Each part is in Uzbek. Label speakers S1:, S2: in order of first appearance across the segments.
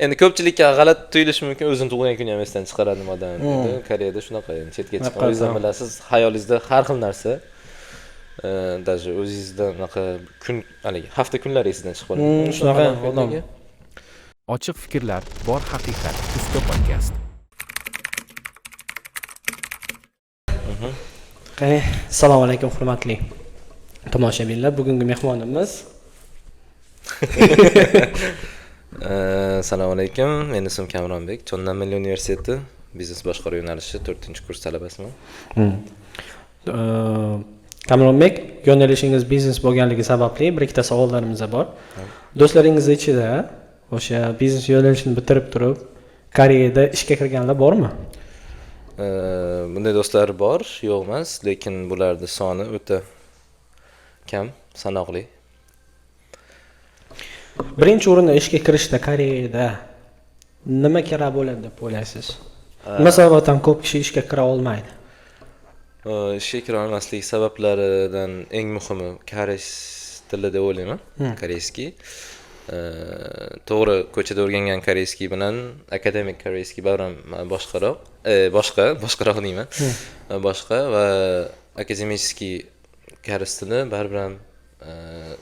S1: Endi ko'pchilikka g'alati tuyulishi mumkin, o'zini tug'ilgan kuni ham esdan chiqaradi odam. Koreyada shunaqa, endi chetga chiqqan o'zingizdan bilasiz, hayolingizda har xil narsa. Даже o'zingizda unaqa kun, haligi hafta kunlari esdan chiqib qoladi.
S2: Shunaqa odam.
S3: Ochiq fikrlar, bor haqiqat. Usta podkast.
S2: Assalomu alaykum hurmatli tomoshabinlar. Bugungi mehmonimiz
S1: Assalomu alaykum. Men ismim Kamronbek. Chonnam Milliy universiteti biznes boshqaruv yo'nalishi 4-kurs talabasiman.
S2: Kamronbek, yo'nalishingiz biznes bo'lganligi sababli bir ikkita savollarimiz bor. Do'stlaringiz ichida o'sha biznes yo'nalishini bitirib turib, Koreyada ishga kirganlar bormi?
S1: Bunday do'stlar bor, yo'q emas, lekin bularning soni o'ta kam, sanoqli.
S2: Birinchi o'rinda ishga kirishda Koreyada nima kerak bo'ladi deb o'ylaysiz? Nima sababdan ko'p kishi ishga kira olmaydi?
S1: Ishga kira olmaslik sabablaridan eng muhimi koreys tili deb o'ylayman. Koreyskiy. To'g'ri, ko'chada o'rgangan koreyskiy bilan akademik koreyskiy ba'rim boshqaroq deyman. Boshqa va akademический koreys tili baribir ham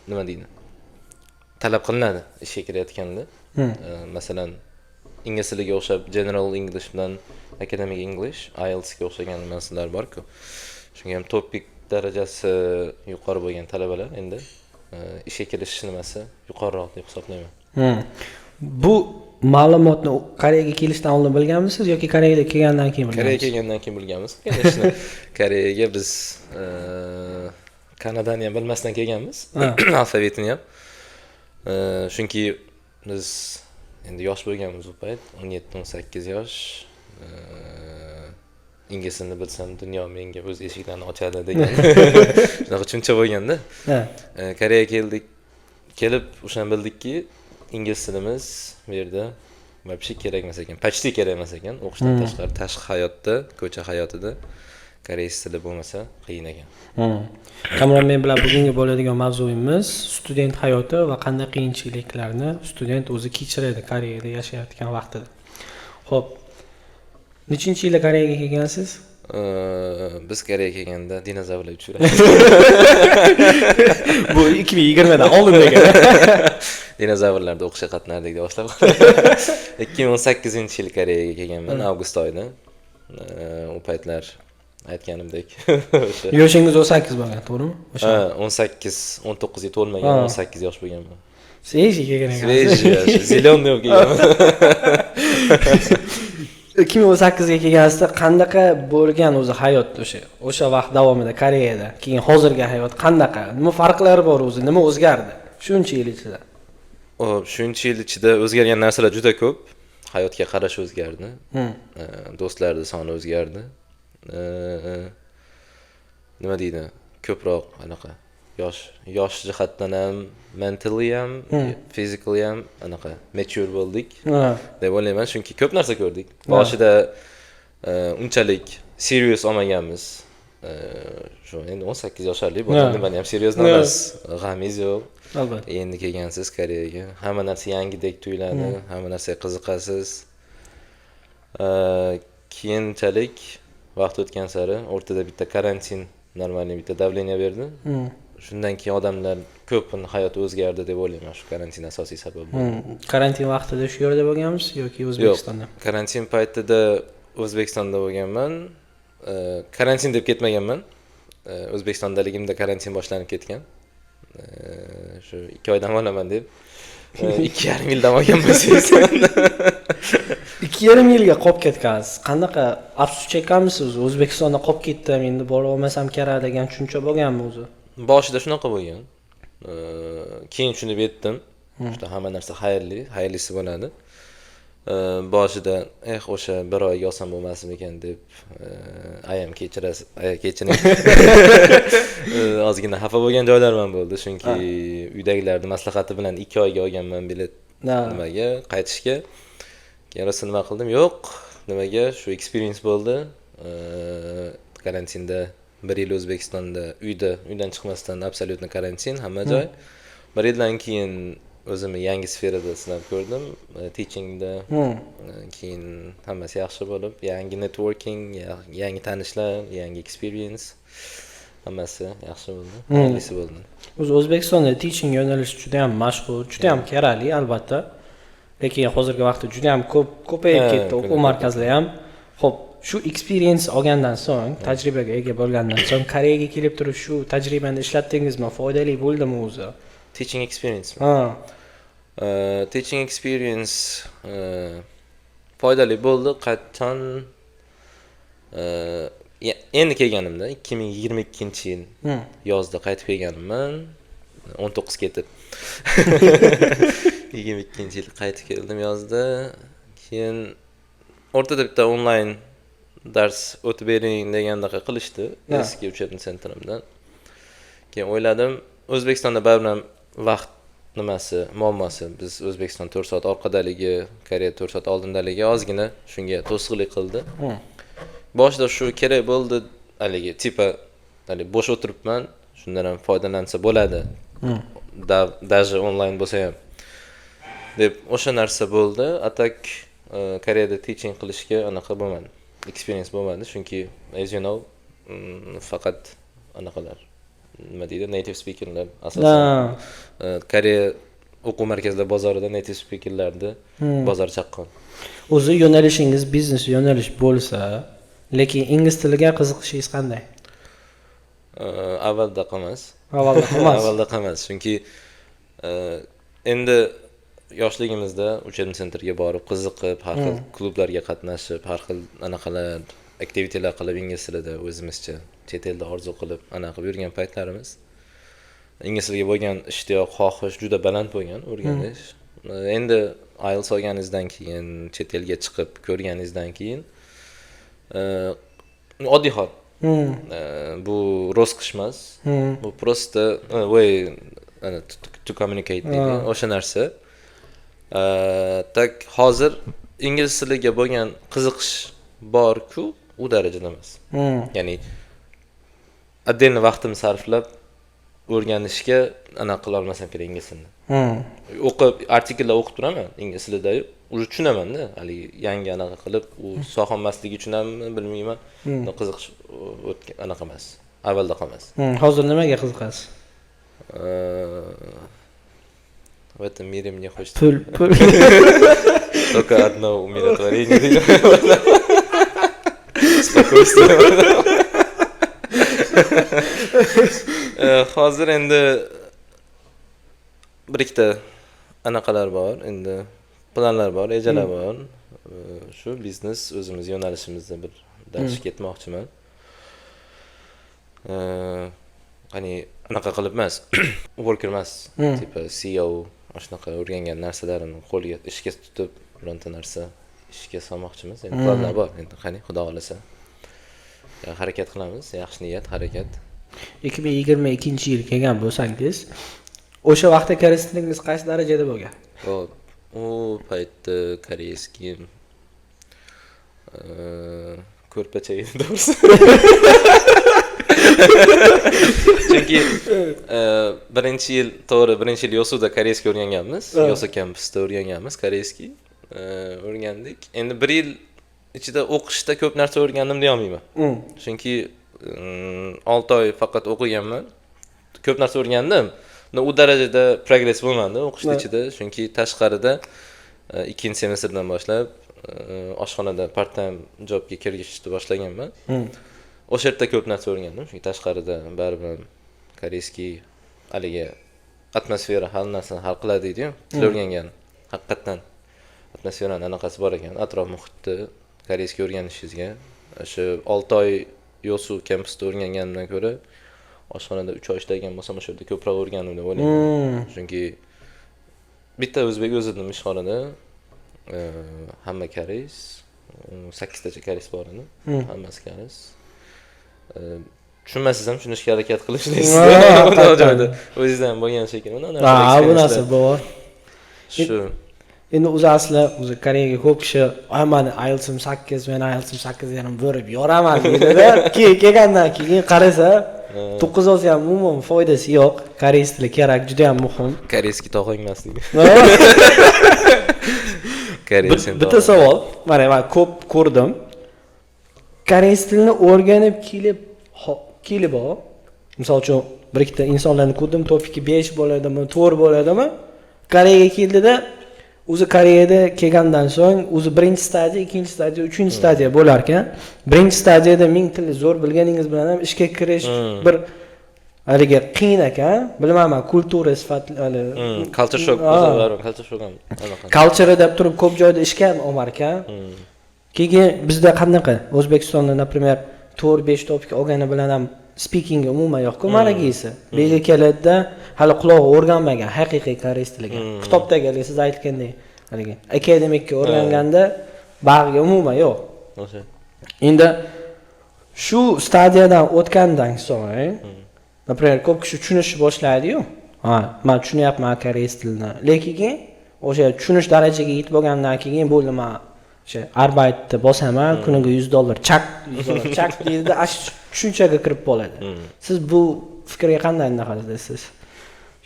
S1: nima deydi? Talab qilinadi ishga kirayotganda. Masalan, ingliz tiliga o'xshab General English bilan Academic English, IELTS ga o'xshagan narsalar bor-ku. Shunga ham topik darajasi yuqori bo'lgan talabalar endi ishga kirish nimasi yuqoriroq deb hisoblayman.
S2: Bu ma'lumotni Koreyaga kelishdan oldin bilganmisiz yoki Koreyaga kelgandan keyin bilganmisiz?
S1: Koreyaga kelgandan keyin bilganmiz. Конечно, Koreyaga biz Kanadani ham bilmasdan kelganmiz. Alfavitini ham. Chunki biz endi yosh bo'lganmiz u payt, 17-18 yosh. Ingliz tilini bilsam, dunyo menga o'z eshiklarini ochadi degan. Shunaqa tushuncha bo'lganda. Koreyaga kelib o'shan bildikki, ingliz tilimiz bu yerda вообще kerak emas ekan, почти kerak emas ekan. O'qishdan tashqari, tashqi hayotda, ko'cha hayotida koreys tili bo'lmasa qiyin ekan.
S2: Kamron, men bilan bugungi bo'ladigan mavzuyimiz student hayoti va qanday qiyinchiliklarni student o'zi kechiradi Koreyada yashayotgan vaqtida. Xo'p, nechinchi yilda Koreyaga kelgansiz?
S1: Biz Koreyaga kelganda dinozavrlar uchradi.
S2: Bu 2020 dan oldin degan.
S1: Dinozavrlarda o'qishga qatnardik deb boshlab. 2018-yil Koreyaga kelganman, avgust oyida. U paytlar aytganimdek o'sha.
S2: Yoshingiz 18 bo'lgan, to'g'rimi?
S1: Ha, 18, 19 ga to'lmagan, 18 yosh bo'lganman.
S2: Svejiy kelgan ekan.
S1: Svejiy, zеленый bo'lib kelganman.
S2: 2018 ga kelganingizda qandaqa bo'lgan o'zi hayot o'sha vaqt davomida Koreyada, keyin hozirgi hayot qandaqa? Nima farqlari bor o'zi? Nima o'zgardi? Shuncha yil ichida.
S1: Shuncha yil ichida o'zgargan narsalar juda ko'p. Hayotga qarash o'zgardi. Do'stlarning soni o'zgardi. Nima deydi? Ko'proq anaqa yosh jihatdan ham, mentally ham, physically ham anaqa mature bo'ldik deb o'ylayman, chunki ko'p narsa ko'rdik. Boshida unchalik serious olmaganmiz. Shu endi 18 yoshlik bo'lganda nima ham serious emas, g'amiz yo'q.
S2: Albatta.
S1: Endi kelgansiz Koreyaga, hamma narsa yangidek tuyuladi, hamma narsaga qiziqasiz. Keyinchalik vaqt o'tgan sari o'rtada bitta karantin, normalniy bitta davleniya berdi. Shundan keyin odamlar ko'pini hayoti o'zgardi deb o'ylayman, shu karantin asosiy sabab bo'ldi.
S2: Karantin vaqtida shu yerda bo'lganmisiz yoki O'zbekistonda?
S1: Yo'q, karantin paytida O'zbekistonda bo'lganman. Karantin deb ketmaganman. O'zbekistondaligimda karantin boshlanib ketgan. Shu 2 oydan olaman deb 2,5 yildan olganman sizdan.
S2: 2,5 yilga qolib ketgansiz. Qanaqa afsus chekkanmisiz? O'zbekistonda qolib ketdim, endi bora olmasam kerak degan tushuncha bo'lganmi o'zi?
S1: Boshida shunaqa bo'lgan. Keyin tushunib yetdim. Juda hamma narsa xayrlisi bo'ladi. Boshida o'sha bir oyga olsam bo'lmasmi ekan deb ayam kechiring. Ozgina xafa bo'lgan joylarim ham bo'ldi, chunki uydagilarning maslahati bilan 2 oyga olganman bilet nimaga qaytishga. Keyin nima qildim? Yo'q, nimaga? Shu experience bo'ldi. Karantinda 1 yil O'zbekistonda uydan chiqmasdan absolyutno karantin, hamma joy. 1 yildan keyin o'zimni yangi sferada sinab ko'rdim. Teachingda keyin hammasi yaxshi bo'lib, yangi networking, yangi tanishlar, yangi experience hammasi yaxshi bo'ldi. Xayrlisi bo'ldi.
S2: O'zi O'zbekistonda teaching yo'nalishi juda ham mashhur, juda ham kerakli albatta. Lekin hozirgi vaqtda juda ham ko'payib ketdi o'quv markazlari ham. Xo'p, shu experience olgandan so'ng, tajribaga ega bo'lgandan so'ng Koreyaga kelib turib shu tajribani ishlatdingizmi? Foydali bo'ldimi o'zi?
S1: Teaching experience.
S2: Ha.
S1: Teaching experience foydali bo'ldi. Qachon endi kelganimda 2022-yil yozda qaytib kelganman. 19 ketib. 22-yil qaytib keldim yozda. Keyin o'rtada bitta onlayn dars o'tib bering degandaqa qilishdi eski uchetni sentrimdan. Keyin o'yladim, O'zbekistonda baribir vaqt nimasi, muammosi. Biz O'zbekiston 4 soat orqadaligi, Koreya 4 soat oldindaligi ozgina shunga to'sqinlik qildi. Boshida shu kerak bo'ldi, haligi tipa bo'sh o'tiribman, shundan ham foydalansa bo'ladi. Даже onlayn bo'lsa ham deb o'sha narsa bo'ldi. Atak Koreyada teaching qilishga anaqa bo'lmadi. Experience bo'lmadi, chunki as you know, faqat anaqalar nima deydi, native speakerlar asosan. Koreya o'quv markazida bozorida native speakerlarni bozor chaqqon.
S2: O'zi yo'nalishingiz biznes yo'nalish bo'lsa, lekin ingliz tiliga qiziqishingiz qanday?
S1: Avvalda emas. Avvalda emas, chunki endi yoshligimizda uchetni sentrga borib, qiziqib, har xil klublarga qatnashib, har xil anaqalar, aktivitelar qilib ingliz tilida o'zimizcha chet elda orzu qilib anaqa yurgan paytlarimiz. Ingliz tiliga bo'lgan ishtiyoq, xohish juda baland bo'lgan, o'rganish. Endi IELTS olganingizdan keyin, chet elga chiqib ko'rganingizdan keyin oddiy hol. Bu ro'zqish emas. Bu просто way to communicate deydi. O'sha narsa. Tak hozir ingliz tiliga bo'lgan qiziqish bor-ku, u darajada emas. Ya'ni отдельно vaqtimni sarflab o'rganishga anaqa qila olmasam kerak ingliz tilini. O'qib, artikellar o'qib turaman ingliz tilida, uni tushunaman-da, hali yangi anaqa qilib, u so'xonmasligi uchun ham bilmayman. Qiziqish anaqa emas. Avvalda emas.
S2: Hozir nimaga qiziqasiz?
S1: В этом мире мне хочется
S2: Pul.
S1: только одно умиротворение. Спокойствие. Hozir endi bir ikkita anaqalar bor, endi planlar bor, rejalar bor. Shu biznes o'zimiz yo'nalishimizda bir dars ketmoqchiman. Qani anaqa qilib emas, worker emas, tipa CEO shunaqa o'rgangan narsalarimni qo'lga ishga tutib, bironta narsa ishga solmoqchimiz. Endi planlar bor, endi qani Xudo xolasa. Harakat qilamiz, yaxshi niyat, harakat.
S2: 2022-yil kelgan bo'lsangiz, o'sha vaqtda koreys tilingiz qaysi darajada bo'lgan?
S1: U paytda koreyskiy ko'rpacha edi to'g'risi. Chunki birinchi yil Yosuda koreyskiy o'rganganmiz, Yosu kampusda o'rganganmiz koreyskiy. O'rgandik. Endi 1 yil ichida o'qishda ko'p narsa o'rgandim deya olmayman. Chunki 6 oy faqat o'qiganman. Ko'p narsa o'rgandim. U darajada progress bo'lmadi o'qishda ichida, chunki tashqarida 2-semestrdan boshlab oshxonada part-time jobga kirishni boshlaganman. O'sha yerda ko'p narsa o'rgandim, chunki tashqarida baribir koreyskiy haligi atmosfera har narsani hal qiladi deydi-ku. Til o'rgangan. Haqiqatan atmosferani anaqasi bor ekan, atrof muhitni koreyskiy o'rganishingizga. O'sha 6 oy Yosu kampusda o'rganganimdan ko'ra oshxonada 3 oy ishlagan bo'lsam, o'sha yerda ko'proq o'rgandim deb o'ylayman. Chunki bitta o'zbek o'zidim ishxonada, hamma koreys, 8 tacha koreys bor edi. Hammasi koreys. Tushunmasangiz ham tushunishga harakat qilishingiz joyda o'zingizdan bo'lgan shekilli.
S2: Bu narsa bor.
S1: Shu.
S2: Endi o'zasizlar o'zi Koreyaga ko'p kishi "Ay mani IELTS'im 8, men IELTS'im 8 yarim bo'lib yoraman" dedi-da. Kelgandan keyin qarasa 9 olsa ham umuman foydasi yo'q. Koreys tili kerak, juda ham muhim.
S1: Koreyskiy tog'ing emaslik.
S2: Bitta savol. Mana men ko'p ko'rdim. Koreys tilini o'rganib kelib, misol uchun bir ikkita insonlarni ko'rdim, topiki 5 bo'ladimi, 4 bo'ladimi? Koreyaga keldida, o'zi Koreyada kelgandan so'ng o'zi birinchi stadiya, ikkinchi stadiya, uchinchi stadiya bo'lar ekan. Birinchi stadiyada ming tilni zo'r bilganingiz bilan ham ishga kirish bir haliga qiyin ekan. Bilmayman, kultura sifatli
S1: culture shock, culture shock ham.
S2: Culture deb turib ko'p joyda ishga ham olmar ekan. Keyin bizda qanaqa? O'zbekistonda, например, 4-5 topik olgani bilan ham speaking umuman yo'q-ku maragisi. Bega keladida hali qulog'i o'rganmagan haqiqiy koreys tiliga. Kitobdagi siz aytgandek, haligi akademikka o'rganganda bag'i umuman yo'q.
S1: O'sha.
S2: Endi shu stadiyadan o'tgandan so'ng, например, ko'p kishi tushunishni boshlaydi-yu. Ha, men tushunyapman koreys tilini. Lekin o'sha tushunish darajaga yetib bo'lgandan keyin bo'ldi, men o'sha Arbeitni bosaman, kuniga $100 chak deydi, tushunchaga kirib qoladi. Siz bu fikrga qanday qaraysiz?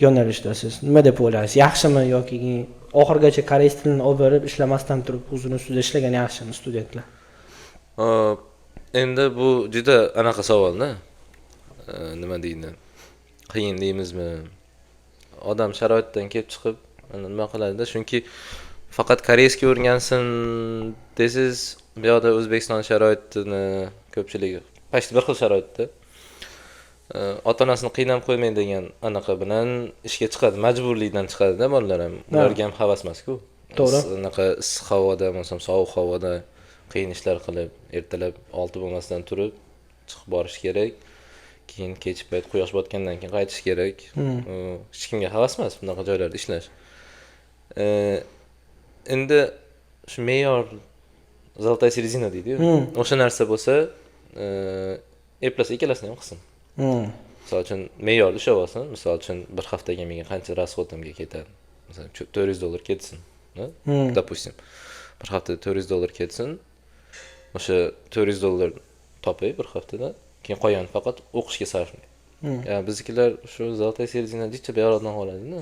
S2: Yo'nalishdasiz. Nima deb o'ylaysiz? Yaxshimi yoki oxirgacha koreys tilini olib borib ishlamasdan turib uzun ustida ishlagan yaxshimi studentlar?
S1: Endi bu juda anaqa savolda. Nima deydi? Qiyin deymizmi? Odam sharoitdan kelib chiqib nima qiladi-da? Chunki faqat koreysga o'rgansin desiz, bu yerda O'zbekiston sharoitini ko'pchiligi pashti bir xil sharoitda. Ota-onasini qiynab qo'ymaydigan anaqa bilan ishga chiqadi, majburlikdan chiqadi-da bolalar ham. Ularga ham havas emas-ku.
S2: To'g'ri.
S1: Anaqa issiq havoda, bo'lsam sovuq havoda qiyin ishlar qilib, ertalab 6 bo'lmasdan turib chiqib borish kerak. Keyin kechki payt quyosh botgandan keyin qaytish kerak. Hech kimga havas emas bunaqa joylarda ishlash. Endi shu me'yor zolotaya serezina deydi-ku. O'sha narsa bo'lsa, eplasa ikkalasini ham qilsin. Misol uchun me'yorda ushlab olsin. Misol uchun bir haftaga menga qancha расходimga ketadi? Masalan, $400 ketsin, допустим. Bir haftada $400 ketsin. O'sha $400 topay bir haftada, keyin qolganini faqat o'qishga sarflayman. Ya bizkilar shu zolotaya serezina dicha beyordan qoladi-da.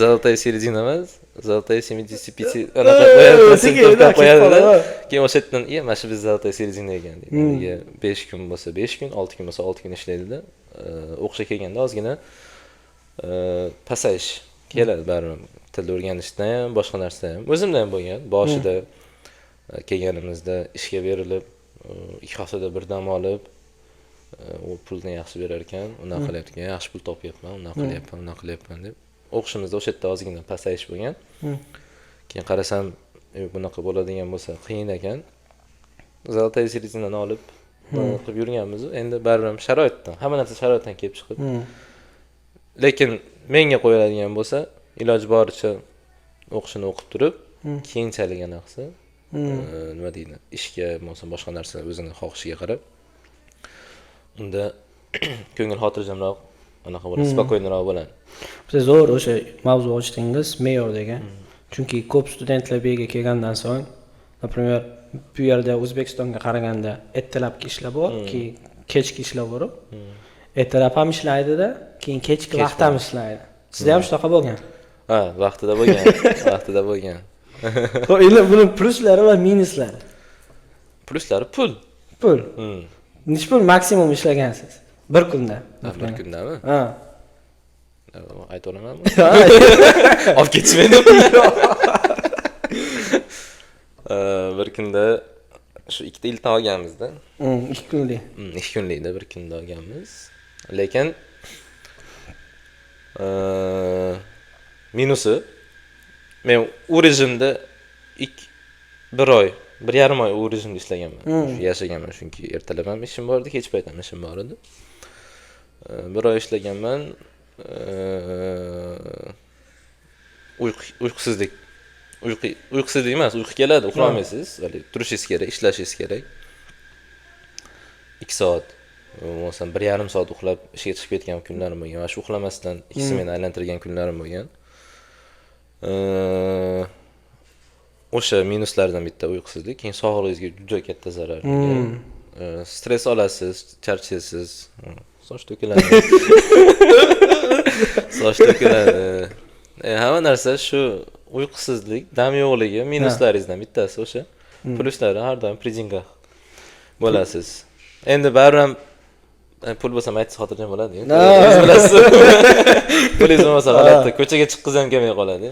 S1: Zolotaya serezina emas, zolotaya 75 anaqa qo'yadi. Keyin o'sha yerdan, mana shu biz zolotaya serezina ekan deydi. 5 kun bo'lsa 5 kun, 6 kun bo'lsa 6 kun ishlaydi-da. O'qishga kelganda ozgina pasayish keladi baribir. Tilni o'rganishda ham, boshqa narsada ham. O'zimda ham bo'lgan. Boshida kelganimizda ishga berilib, 2 haftada bir dam olib, u pulni yaxshi berar ekan, unaqa qilyapti, yaxshi pul topyapman, unaqa qilyapman deb. O'qishimizda o'sha yerda ozgina pasayish bo'lgan. Keyin qarasam, bunaqa bo'ladigan bo'lsa qiyin ekan. Zolotaya serezinani olib qilib yurganmiz. Endi baribir sharoitdan, hamma narsa sharoitdan kelib chiqib. Lekin menga qo'yiladigan bo'lsa, iloji boricha o'qishini o'qib turib, keyinchalik anaqasi, nima deydi, ishga bo'lsa boshqa narsa o'zining xohishiga qarab, unda ko'ngil xotirjamroq, anaqa bo'ladi, spokойныйroq bo'ladi.
S2: Siz zo'r o'sha mavzu ochdingiz, me'yor degan. Chunki ko'p studentlar bu yerga kelgandan so'ng, например, bu yerda O'zbekistonga qaraganda ertalabki ishlar bor, keyin kechki ishlar bor. Ertalab ham ishlaydi-da, keyin kechki vaqt ham ishlaydi. Sizda ham shunaqa bo'lgan?
S1: Ha, vaqtida bo'lgan, vaqtida bo'lgan.
S2: Xo'p, endi buning pluslari va minuslari.
S1: Pluslari pul.
S2: Pul. Necha pul maksimum ishlagansiz? Bir kunda.
S1: Bir kundami?
S2: Ha.
S1: Aytolamanmi? Olib ketishmaydi. Bir kunda shu ikkita iltni olganmiz-da.
S2: 2 kunlik.
S1: 2 kunlikda bir kunda olganmiz. Lekin minusi, men u rejimda 1 oy, 1,5 oy u rejimda ishlaganman. Shu yashaganman, chunki ertalab ham ishim bor edi, kech payt ham ishim bor edi. 1 oy ishlaganman. Uyqusizlik emas, uyqu keladi, uxlay olmaysiz, turishingiz kerak, ishlashingiz kerak. 2 soat, bo'lmasa 1,5 soat uxlab ishga chiqib ketgan kunlarim bo'lgan. Va shu uxlamasdan 2 smena aylantirgan kunlarim bo'lgan. O'sha minuslardan bitta uyqusizlik, keyin sog'lig'ingizga juda katta zarar. Stress olasiz, charchaysiz, soch to'kiladi. Soch to'kiladi. Hamma narsa shu uyqusizlik, dam yo'qligi minuslaringizdan bittasi o'sha. Pluslari har doim prezingga bo'lasiz. Endi baribir ham pul bo'lsa aytsa xotirjam bo'ladi. O'zingiz bilasiz. Pulingiz bo'lmasa g'alati, ko'chaga chiqqingiz ham kelmay qoladi.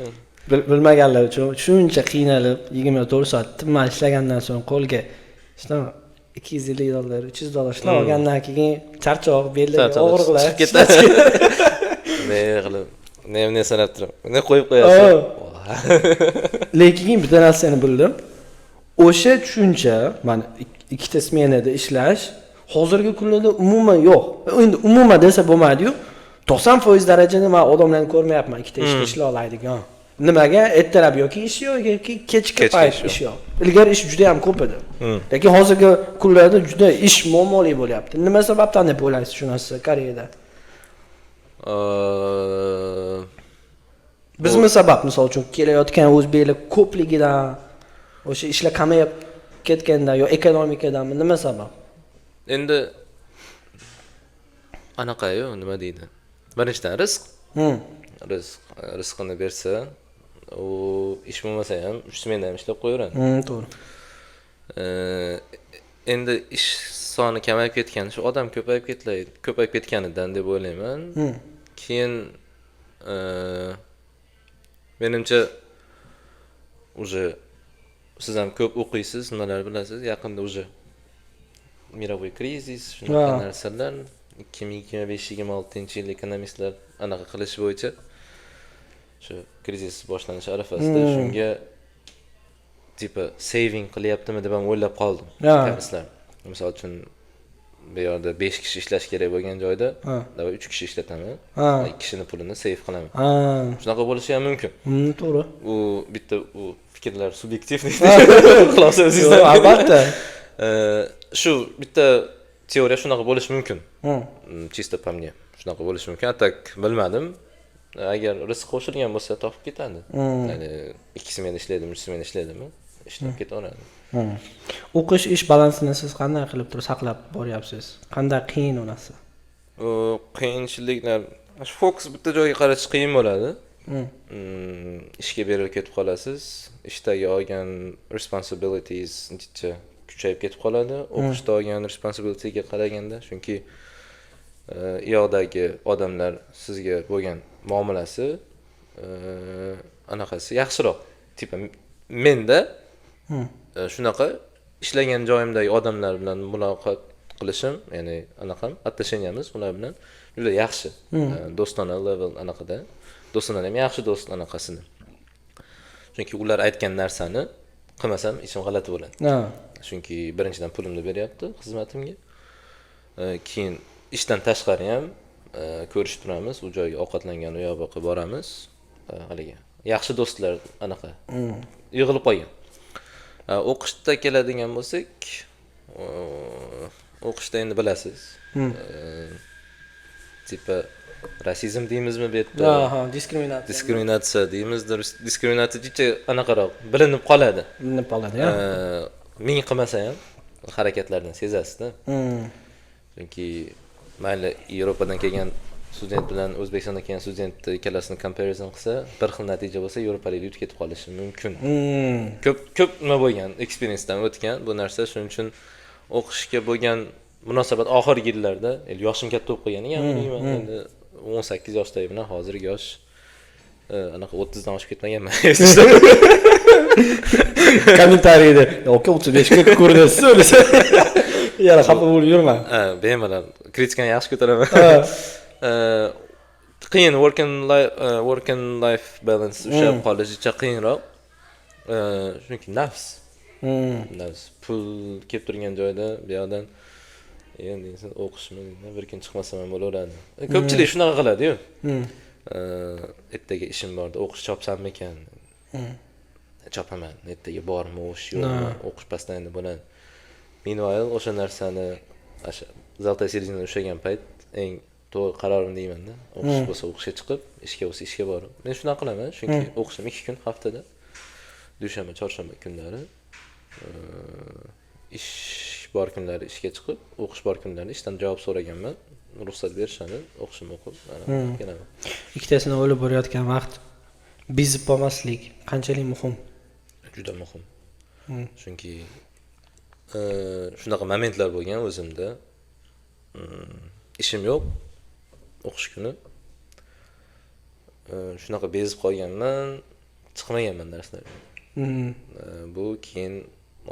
S2: Bilmaganlar uchun shuncha qiynalib 24 soat tinmay ishlagandan so'ng qo'lga $250, $300 ishlab olgandan keyin charchoq, beldagi og'riqlar
S1: chiqib ketadi. Ne sanab turib, ne qo'yib qo'yasiz.
S2: Lekin bitta narsani bildim. O'sha tushuncha, mana ikkita smenada ishlash hozirgi kunlarda umuman yo'q. Endi umuman desa bo'lmaydi-yu. 90% darajada men odamlarni ko'rmayapman ikkita ishda ishlay oladigan. Nimaga? Ertalab yoki ish yo'q yoki kechki payt ish yo'q. Ilgari ish juda ham ko'p edi. Lekin hozirgi kunlarda juda ish muammoli bo'lyapti. Nima sababdan deb o'ylaysiz shu narsa Koreyada? Bizmi sabab, misol uchun kelayotgan o'zbeklar ko'pligidan, o'sha ishlar kamayib ketgandan yo ekonomikadanmi, nima sabab?
S1: Endi anaqa-yu, nima deydi? Birinchidan rizq. Rizqini bersa, u ish bo'lmasa ham 3 smenda ham ishlab qo'yaveradi.
S2: To'g'ri.
S1: Endi ish soni kamayib ketgan, shu odam ko'payib ketganidan deb o'ylayman. Keyin menimcha уже siz ham ko'p o'qiysiz, nimalar bilasiz, yaqinda уже mirovoy krizis, shunaqa narsalar 2025-26 yil ekonomistlar anaqa qilish bo'yicha shu krizis boshlanishi arafasida shunga tipa saving qilyaptimi deb ham o'ylab qoldim. Ekonomistlar. Misol uchun bu yerda 5 kishi ishlash kerak bo'lgan joyda, davay 3 kishi ishlataman. 2 kishining pulini save qilaman. Shunaqa bo'lishi ham mumkin.
S2: To'g'ri.
S1: U bitta fikrlar subyektiv deydi. Xulosa o'zingizdan.
S2: Albatta.
S1: Shu bitta teoriya shunaqa bo'lishi mumkin. Чисто по мне. Shunaqa bo'lishi mumkin. Atak bilmadim. Agar rizq qo'shilgan bo'lsa topib ketadi. Ya'ni 2 smena ishlaydimi, 3 smena ishlaydimi, ishlab ketaveradi.
S2: O'qish ish balansini siz qanday qilib turib saqlab boryapsiz? Qanday qiyin u narsa?
S1: Qiyinchiliklar, fokus bitta joyga qaratish qiyin bo'ladi. Ishga berilib ketib qolasiz. Ishdagi olgan responsibilities jicha kuchayib ketib qoladi. O'qishda olgan responsibilityga qaraganda, chunki yoqdagi odamlar sizga bo'lgan muomalasi anaqasi yaxshiroq. Tipa menda shunaqa ishlagan joyimdagi odamlar bilan muloqot qilishim, ya'ni anaqam, отношениямыз ular bilan juda yaxshi. Do'stona level anaqada. Do'stona ham yaxshi do'st anaqasini. Chunki ular aytgan narsani qilmasam ishim g'alati bo'ladi. Chunki birinchidan pulimni beryapti xizmatimga. Keyin ishdan tashqari ham ko'rishib turamiz, u joyga ovqatlangan u yoqqa boramiz. Haligi yaxshi do'stlar anaqa yig'ilib qolgan. O'qishda keladigan bo'lsak, o'qishda endi bilasiz. Tipa rasizm deymizmi bu yerda? Diskriminatsiya deymiz. Diskriminatsiya jicha anaqaroq bilinib qoladi.
S2: Bilinib qoladi,
S1: ming qilmasa ham harakatlardan sezasiz-da. Chunki mayli Yevropadan kelgan student bilan O'zbekistondan kelgan studentni ikkalasini comparison qilsa, bir xil natija bo'lsa, Yevropalik yutib ketib qolishi mumkin. Ko'p nima bo'lgan, experience-dan o'tgan bu narsa, shuning uchun o'qishga bo'lgan munosabat oxirgi yillarda, yoshim katta bo'lib qolganiga endi 18 yoshdagiman, hozirgi yosh anaqa 30 dan oshib ketmaganman.
S2: Kommentariyada, "Oka 35 ga ko'rinasiz" o'lasa. Yana xafa bo'lib yurman.
S1: Bemalol kritikani yaxshi ko'taraman. Qiyin work and life balance ushlab qolishcha qiyinroq. Chunki nafs. Pul kelib turgan joyda bu yoqdan endi o'qishmi, bir kun chiqmasam ham bo'laveradi. Ko'pchilik shunaqa qiladi-yu. Ertaga ishim borda o'qish chopsammikan? Chopaman. Ertaga bormi, o'qish yo'qmi? O'qish postoyanno bo'ladi. Meanwhile o'sha narsani zaltay seriyasida ushlagan payt eng to'g'ri qarorim deyman-da. O'qish bo'lsa o'qishga chiqib, ishga bo'lsa ishga borib. Men shunaqa qilaman, chunki o'qishim 2 kun haftada. Dushanba, chorshanba kunlari ish bor kunlari ishga chiqib, o'qish bor kunlari ishdan javob so'raganman. Ruxsat berishadi, o'qishimni o'qib, kelaman.
S2: Ikkitasini o'ylab borayotgan vaqt bezib qolmaslik qanchalik muhim?
S1: Juda muhim. Chunki shunaqa momentlar bo'lgan o'zimda. Ishim yo'q, o'qish kuni. Shunaqa bezib qolganman, chiqmaganman darslarga. Bu keyin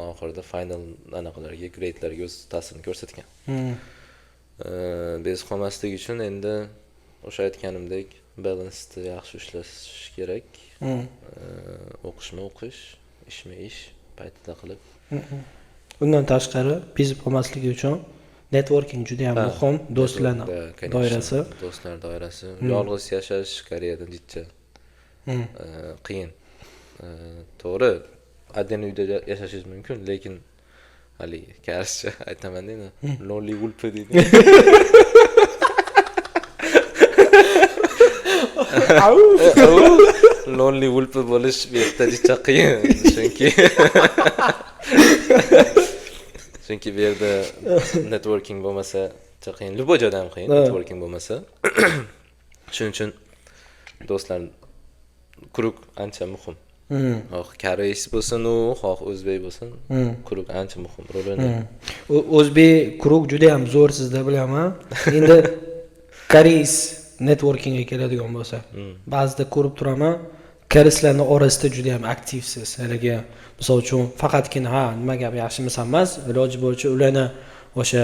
S1: oxirida final anaqalarga, grade'larga o'z ta'sirini ko'rsatgan. Bezib qolmaslik uchun endi o'sha aytganimdek balansni yaxshi ushlash kerak. O'qishni o'qish, ishni ish paytida qilib.
S2: Undan tashqari bezib qolmasligi uchun networking juda ham muhim, do'stlar doirasi.
S1: Do'stlar doirasi. Yolg'iz yashash Koreyada jicha qiyin. To'g'ri, adden uyda yashashingiz mumkin, lekin hali karscha aytaman deydi. Lonely wolf deydi. Lonely wolf bo'lish bu yerda jicha qiyin, chunki bu yerda networking bo'lmasa, juda qiyin. Любой joyda ham qiyin networking bo'lmasa. Shuning uchun do'stlar kuruk ancha muhim. Xoh koreys bo'lsin, xoh o'zbek bo'lsin, kuruk ancha muhim rol o'ynaydi.
S2: O'zbek kuruk juda ham zo'r sizda bilaman. Endi koreys networkingga keladigan bo'lsa, ba'zida ko'rib turaman, koreyslarning orasida juda ham aktivsiz. Haligi, misol uchun, faqatgina nima gap yaxshimisiz emas, iloji bo'yicha ularni o'sha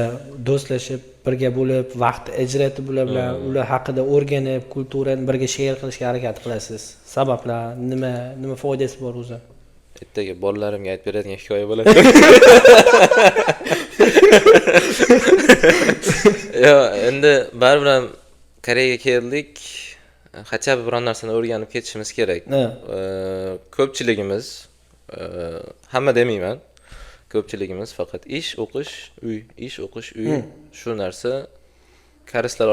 S2: do'stlashib, birga bo'lib, vaqt ajratib ular bilan ular haqida o'rganib, kulturani birga share qilishga harakat qilasiz. Sabablar nima foydasi bor o'zi?
S1: Ertaga bolalarimga aytib beradigan hikoya bo'ladi. Yo, endi baribir ham Koreyaga keldik. Hatto biron narsani o'rganib ketishimiz kerak. Ko'pchiligimiz, hamma demayman, ko'pchiligimiz faqat ish, o'qish, uy, ish, o'qish, uy. Shu narsa koreyslar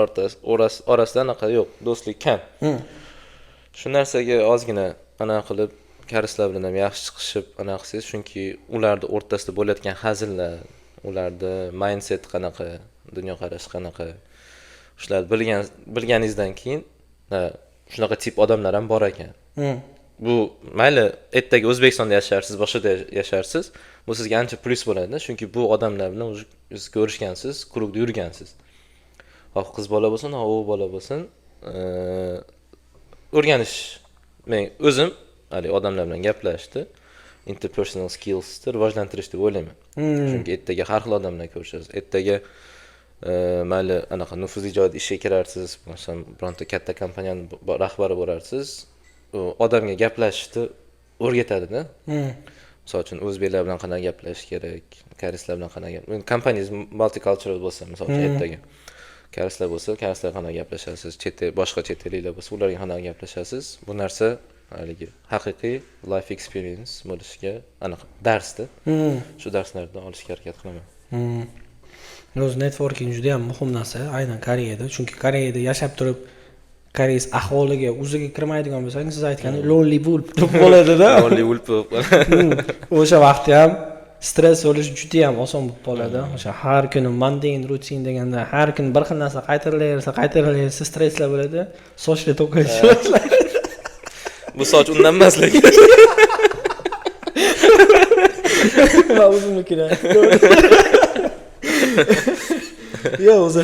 S1: orasida anaqa yo'q, do'stlik kam. Shu narsaga ozgina anaqa qilib, koreyslar bilan ham yaxshi chiqishib, anaqa qilsangiz, chunki ularning o'rtasida bo'layotgan hazillar, ularning mindset qanaqa, dunyoqarashi qanaqa, shularni bilganingizdan keyin shunaqa tip odamlar ham bor ekan. Bu mayli ertaga O'zbekistonda yasharsiz, boshqa yasharsiz, bu sizga ancha plus bo'ladi, chunki bu odamlar bilan o'zingiz ko'rishgansiz, klubda yurgansiz. Xoh qiz bola bo'lsin, xoh o'g'il bola bo'lsin, o'rganish. Men o'zim hali odamlar bilan gaplashishni, interpersonal skillsni rivojlantirish deb o'ylayman. Chunki ertaga har xil odamlar ko'rishasiz. Ertaga mayli anaqa nufuzli joyda ishga kirarsiz, masalan, bironta katta kompaniyaning rahbari bo'larsiz, odamga gaplashishni o'rgatadi-da. Misol uchun o'zbeklar bilan qanday gaplashish kerak, koreyslar bilan qanday gaplashasiz. Kompaniyangiz multicultural bo'lsa, misol uchun ertaga koreyslar bo'lsa, koreyslar qanday gaplashasiz, boshqa chet elliklar bo'lsa, ularga qanday gaplashasiz. Bu narsa haligi haqiqiy life experience bo'lishiga aniq darsda. Shu darslardan olishga harakat qilaman.
S2: O'z networking juda ham muhim narsa, aynan Koreyada. Chunki Koreyada yashab turib, koreys ahvoliga o'ziga kirmaydigan bo'lsangiz, siz aytgandek lonely wolf deb bo'ladi-da.
S1: Lonely wolf.
S2: O'sha vaqtda ham stress bo'lish juda ham oson bo'lib qoladi. O'sha har kuni mundane routine deganda har kun bir xil narsa qaytarilaversa stresslar bo'ladi, sochlar to'kilish boshlaydi.
S1: Bu soch undan emas lekin.
S2: Va o'zimnikida. Yo, o'zi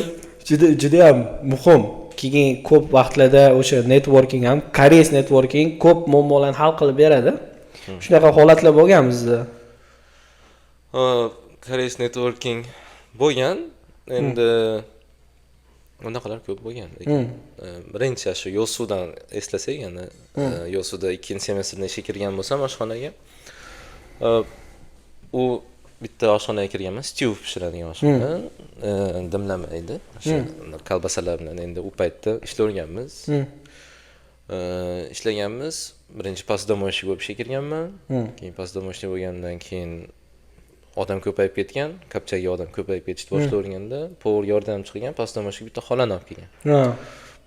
S2: juda ham muhim. Keyin ko'p vaqtlarda o'sha networking ham, koreys networking ko'p muammolarni hal qilib beradi. Shunaqa holatlar bo'lganmi sizda?
S1: Koreys networking bo'lgan. Endi unaqalar ko'p bo'lgan. Birinchi shu Yosudan eslasak, yana Yosuda 2-semestrda ishga kirgan bo'lsam oshxonaga, u bitta oshxonaga kirganman, stew pishiradigan oshxona, dimlamaydi. O'sha kolbasalar bilan endi u paytda ishlaganmiz. Birinchi posdomoshnik bo'lib ishga kirganman. Keyin posdomoshnik bo'lgandan keyin odam ko'payib ketgan, kapchaga odam ko'payib ketishni boshlaverganda, povur yordamchi qilgan, pastomoshga bitta xolani olib kelgan.
S2: Ha.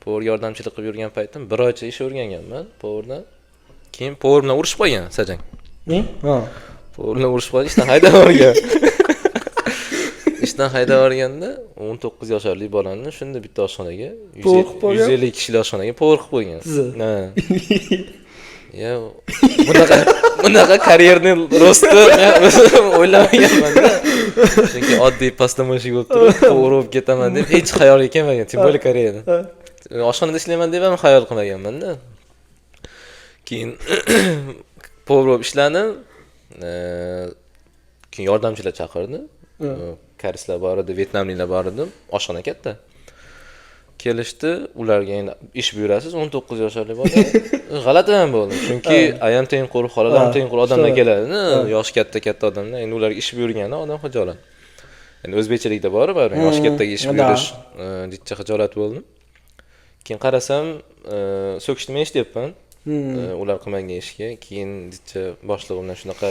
S1: Povur yordamchilik qilib yurgan paytim bir oycha ish o'rganganman povurdan. Keyin povur bilan urushib qolgan Sajang.
S2: Ha.
S1: Povur bilan urushib qolib ishdan haydab yuborgan. Ishdan haydab yuborganda 19 yoshli bolani shunda bitta oshxonaga 150 kishilik oshxonaga povur qilib qo'ygan. Ha. Ya bunaqa karyerni rosti o'ylamaganman-da. Chunki oddiy pastomoshik bo'lib turib, povur bo'lib ketaman deb hech xayolga kelmagan, tim bo'li Koreyada. Oshxonada ishlayman deb ham xayol qilmaganman-da. Keyin povur bo'lib ishladim. Keyin yordamchilar chaqirdi. Koreyslar bor edi, vyetnamliklar bor edi. Oshxona katta. Kelishdi, ularga endi ish buyurasiz, 19 yoshli bola. G'alati ham bo'ldi. Chunki ayam tengqur, xolalar ham tengqur odamlar keladi, yoshi katta odamlar. Endi ularga ish buyurganda odam xijolat. Endi o'zbekchilikda bor, baribir yoshi kattaga ish buyurish jichcha xijolat bo'ldi. Keyin qarasam, so'kishni men ishlayapman. Ular qilmagan ishga. Keyin jichcha boshlig'im bilan shunaqa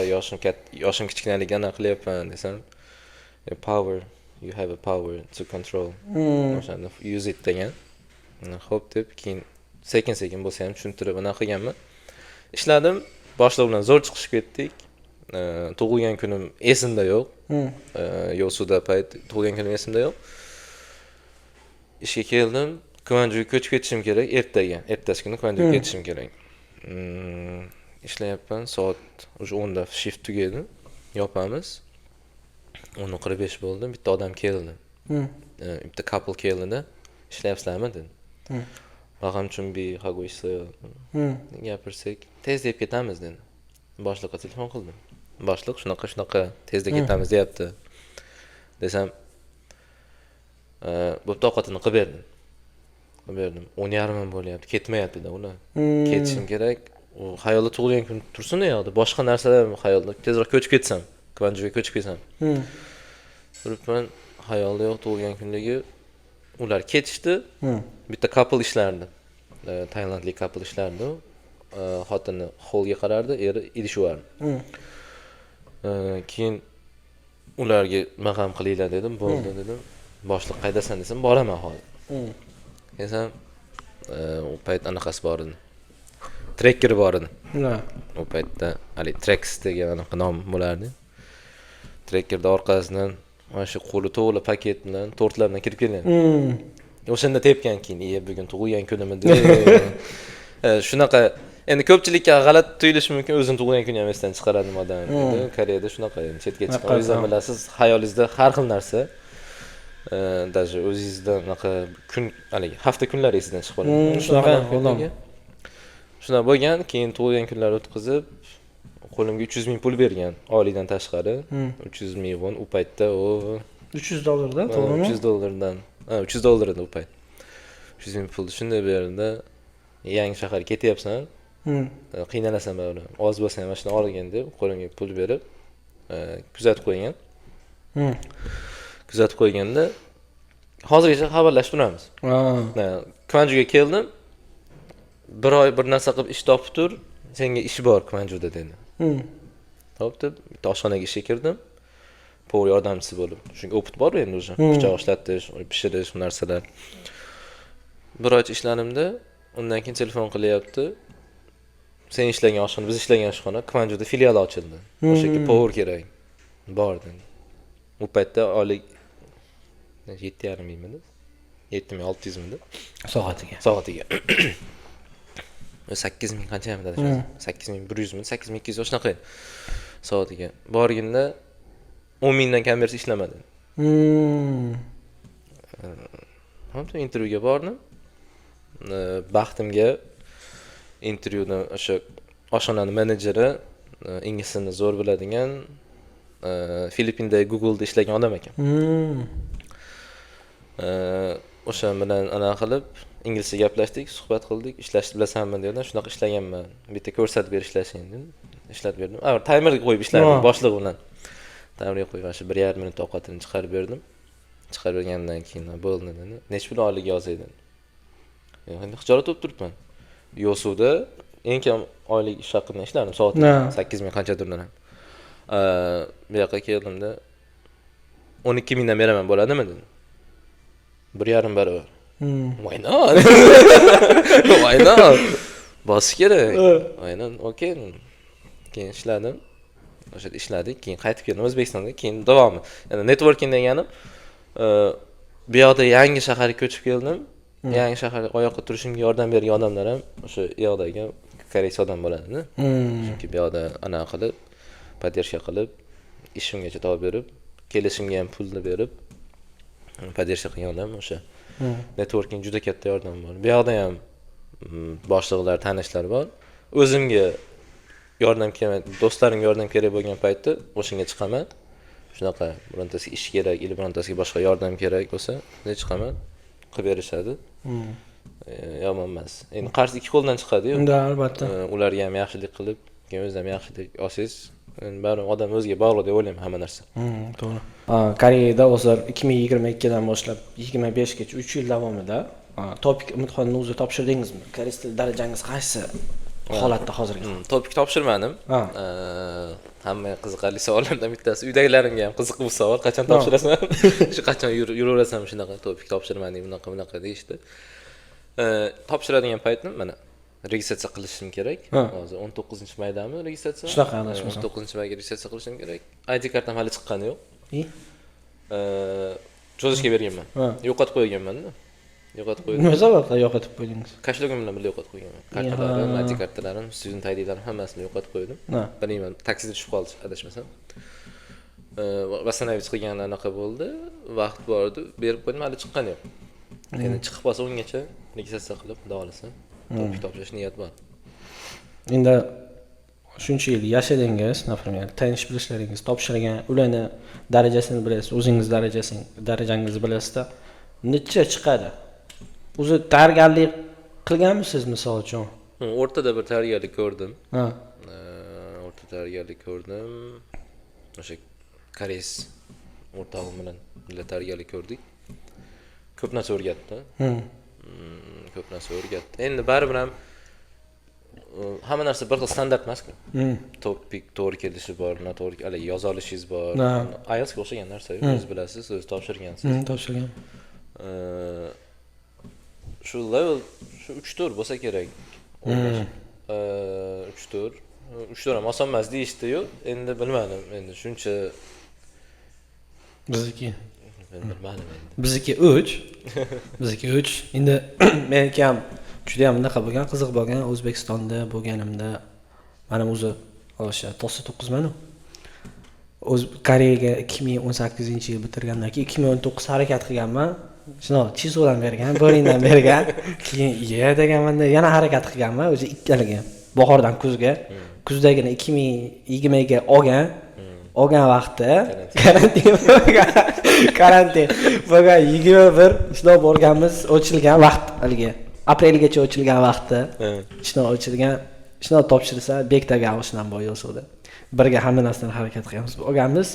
S1: yoshim kichkinaligini qilyapman desam, power, you have a power to control. O'shani use it degan. Xo'p deb keyin sekin bo'lsa ham tushuntirib ana qilganman. Ishladim, boshliq bilan zo'r chiqishib ketdik. Tug'ilgan kunim esimda yo'q. Yo'suda payt tug'ilgan kunim esimda yo'q. Ishga keldim, Kvanjuga ko'chib ketishim kerak ertasi kuni Kvanjuga ketishim kerak. Ishlayapman, soat 10 da shift tugadi. Yopamiz. 10:45 bo'ldi, bitta odam keldi. Bitta couple keldi-da, ishlayapsizlarmi dedi. Raqamchumbi hagoysi. Gapirsak, tezda ketamiz dedi. Boshliqqa telefon qildim. Boshliq shunaqa tezda ketamiz deyapti. Desam, bo'pti ovqatini qilib berdim. 10:30 bo'lyapti, ketmayapti-da ular. Ketishim kerak. U xayolda tug'ilgan kun tursin u yoqda, boshqa narsalar xayolda tezroq ko'chib ketsam, Kvanjuga ko'chib ketsam. Turibman, xayolda yo'q tug'ilgan kunligi. Ular ketishdi. Bitta couple ishlardi. Tailandlik couple ishlardi. Xotini holga qarardi, eri idish uvardi. Keyin ularga maqam qilinglar dedim, bo'ldi dedim. Boshliq qaydasan desam, boraman hozir. Desam, u payt anaqasi bor edi. Trekker bor edi. U paytda hali Trex degan anaqa nom bo'lardi. Trekkerda orqasidan mana shu qo'li to'g'ri paket bilan tortlar bilan kirib kelgan. O'shanda tepgan keyin, bugun tug'ilgan kunim edi. Shunaqa endi ko'pchilikka g'alati tuyulishi mumkin, o'zim tug'ilgan kunni ham esdan chiqaradim odam. Koreyada shunaqa, chetga chiqqan o'zingizdan bilasiz, xayolingizda har xil narsa. Даже o'zingizda unaqa kun, haligi hafta kunlari esdan chiqib qoladi.
S2: Shunaqa odam.
S1: Shuna bo'lgan, keyin tug'ilgan kunlar o'tkazib, qo'limga 300 ming pul bergan, oylikdan tashqari. 300 ming won u paytda
S2: $300 dan, to'g'rimi?
S1: 300 dollardan. 300 dollar edi u payt. 300 ming pulni shunday berdi. Yangi shahar ketyapsan. Qiynalasan baribir. Oz bo'lsa ham mashina olgin deb qo'limga pul berib, kuzatib qo'ygan. Kuzatib qo'yganda hozirgacha xabarlashib turamiz. Kvanjuga keldim. Bir oy bir narsa qilib ish topib tur, senga ish bor Kvanjuda dedi. Xo'p deb bitta oshxonaga ishga kirdim. Povur yordamchisi bo'lib. Chunki opit bor endi o'sha. Pichoq ishlatish, pishirish narsalar. Bir oy ishlanimda, undan keyin telefon qilyapti. Sen ishlagan oshxona, biz ishlagan oshxona Kvanjuda filial ochildi. O'sha yerga povur kerak. Bordim. U paytda oylik 7,5 mingmi? 7,600 mingdi soatiga. 8 ming qancha ham dedi? 8,100 ming, 8,200 shunaqa soatiga. Borganda 10 mingdan kam bersa ishlamadi. Hamma intervyuga bordim. Baxtimga intervyuda o'sha oshxonaning menejeri ingliz tilini zo'r biladigan Filippinda Google'da ishlagan odam ekan. O'sha bilan ana qilib inglizcha gaplashdik, suhbat qildik, ishlashni bilasanmi dedim. Shunaqa ishlaganman. Bitta ko'rsatib berishlashin dedim. Ishlatib berdim. Taymerga qo'yib ishlardim boshliq bilan. Taymerga qo'yib shu 1,5 minut ovqatini chiqarib berdim. Chiqarib bergandan keyin bo'ldi dedi. Necha pul oylik yozay dedi. Endi xijolat bo'lib turibman. Yo'suda eng kam oylik ish haqida ishlardim soatiga 8 ming qanchadir ham. Bu yoqqa keldimda 12 mingdan beraman bo'ladimi dedim. 1,5 barobar. Why not? Why not? Bosish kerak. Aynan, okey. Keyin ishladim. O'sha yerda ishladik, keyin qaytib keldim O'zbekistonga, keyin davomi. Ya'ni networking deganim bu yoqda yangi shaharga ko'chib keldim. Yangi shaharga oyoqqa turishimga yordam bergan odamlar ham o'sha yoqdagi koreys odam bo'ladi-da. Chunki bu yoqda ana qilib, podдержка qilib, ishimgacha topib berib, kelishimga ham pulni berib, podдержка qilganlar o'sha. Networking juda katta yordam bor. Bu yoqda ham boshliqlar, tanishlar bor. O'zimga yordam kerak, do'stlarimga yordam kerak bo'lgan paytda o'shanga chiqaman. Shunaqa birontasiga ish kerak, yoki birontasiga boshqa yordam kerak bo'lsa, chiqaman, qilib berishadi. Yomon emas. Endi qarz ikki qo'ldan chiqadi-yu.
S2: Unda albatta.
S1: Ularga ham yaxshilik qilib, keyin o'zim ham yaxshilik olsangiz, bari odam o'ziga bog'liq deb o'ylayman hamma narsa.
S2: To'g'ri. Koreyada hozir 2022 dan boshlab 25 gacha 3 yil davomida topik imtihonini o'zi topshirdingizmi? Koreys tili darajangiz qaysi holatda hozirgi?
S1: Topik topshirmadim. Hamma qiziqarli savollardan bittasi. Uydagilarimga ham qiziq bu savol, qachon topshirasan? Shu qachon yuraverasan shunaqa topik topshirmading, bunaqa deyishdi. Topshiradigan paytim mana registratsiya qilishim kerak. Hozir 19-maydami registratsiya?
S2: Shunaqa adashmasam.
S1: 19-mayga registratsiya qilishim kerak. ID kartam hali chiqqani yo'q. Cho'zishga berganman. Yo'qotib qo'yganman-da. Yo'qotib qo'ydim.
S2: Nima sababdan yo'qotib qo'ydingiz?
S1: Kashlogim bilan birga yo'qotib qo'yganman. Kartalarim, ID kartalarim, student ID'larim hammasini yo'qotib qo'ydim. Bilmayman, taksida tushib qoldi, adashmasam. Vasanayev chiqgan anaqa bo'ldi. Vaqt bor edi, berib qo'ydim, hali chiqqani yo'q. Endi chiqib qolsa ungacha registratsiya qilib, xudo xolasa, topib topshirish niyat bor.
S2: Endi shuncha yil yashadingiz, например, tanish bilishlaringiz, topshirgan, ularni darajasini bilasiz, o'zingiz darajangizni bilasizda, necha chiqadi? O'zi tayyorgarlik qilganmisiz, misol uchun?
S1: O'rtada bir tayyorgarlik ko'rdim. O'rta tayyorgarlik ko'rdim. O'sha koreys o'rtog'im bilan tayyorgarlik ko'rdik. Ko'p narsa o'rgatdi. Ko'p narsa o'rgatdi. Endi baribir ham hamma narsa bir xil standart emas-ku. Topik to'g'ri kelishi bor, noto'g'ri, hali yoza olishingiz bor. IELTSga o'xshagan narsa, o'zingiz bilasiz, o'zingiz topshirgansiz.
S2: Topshirgan.
S1: Shu level shu 3-4 bo'lsa kerak. 3-4 ham oson emas deyishdi-yu. Endi bilmadim. Endi shuncha
S2: bizniki
S1: bilmadim endi.
S2: Bizniki 3. Bizniki 3. Endi meniki ham juda ham bunaqa bo'lgan, qiziq bo'lgan. O'zbekistonda bo'lganimda mana o'zi o'sha 99 mana. Koreyaga 2018-yil bitirgandan keyin 2019 harakat qilganman. Shuni chizodan bergan, boringdan bergan. Keyin deganda yana harakat qilganman, o'zi ikkaligi. Bahordan kuzga, kuzdagina 2020 ga olgan vaqtda karantin bo'lgan 21 shunday borganmiz, ochilgan vaqt haligi aprelgacha ochilgan vaqtda. Shunday ochilgan, shunday topshirsa bekdagi oshnam boy yo'sida. Birga hamma narsani harakat qilamiz. Olganmiz.